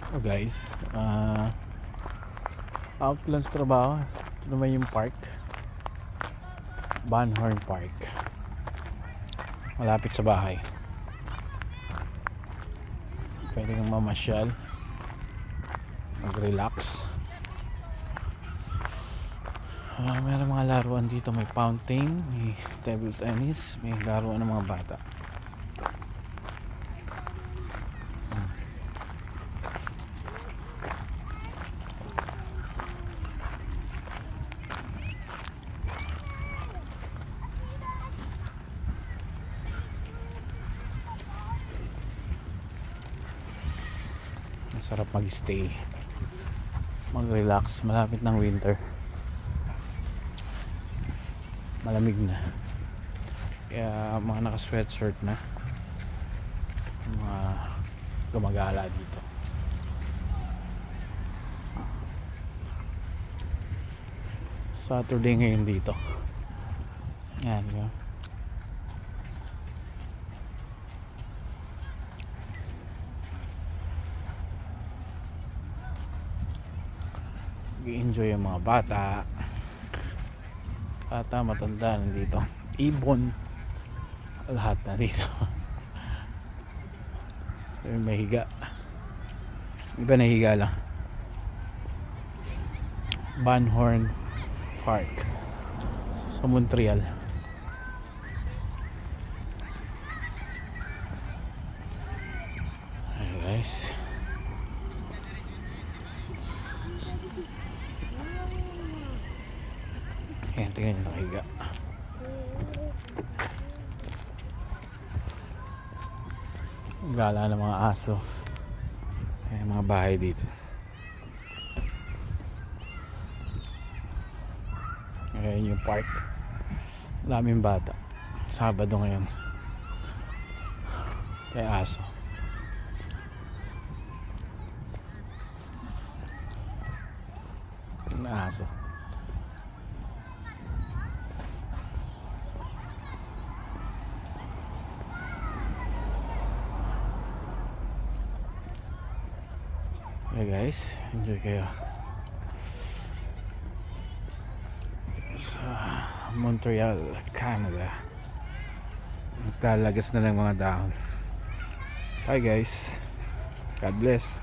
Oh guys, out lang sa trabaho. Ito naman yung park, Banhorn Park, malapit sa bahay. Pwede kang mamasyal, mag-relax. Meron mga laruan dito, may fountain, may table tennis, may laruan ng mga bata. Masarap mag-stay, mag-relax, malapit ng winter, malamig na, kaya mga naka-sweatshirt na mga gumagala dito. Saturday ngayon dito. Yan yun. Nag-enjoy yung mga bata, matanda nandito, ibon, lahat na dito. May higa, iba nahiga lang. Banhorn Park sa Montreal. Hey guys, ayan, tingnan nyo nakahiga. Gala ng mga aso. Ayan, mga bahay dito. Ayan yung park, daming bata. Sabado ngayon, kaya aso. Na aso. Okay guys, enjoy kayo sa Montreal, Canada. Magtalagas na lang mga dahon. Bye guys, God bless.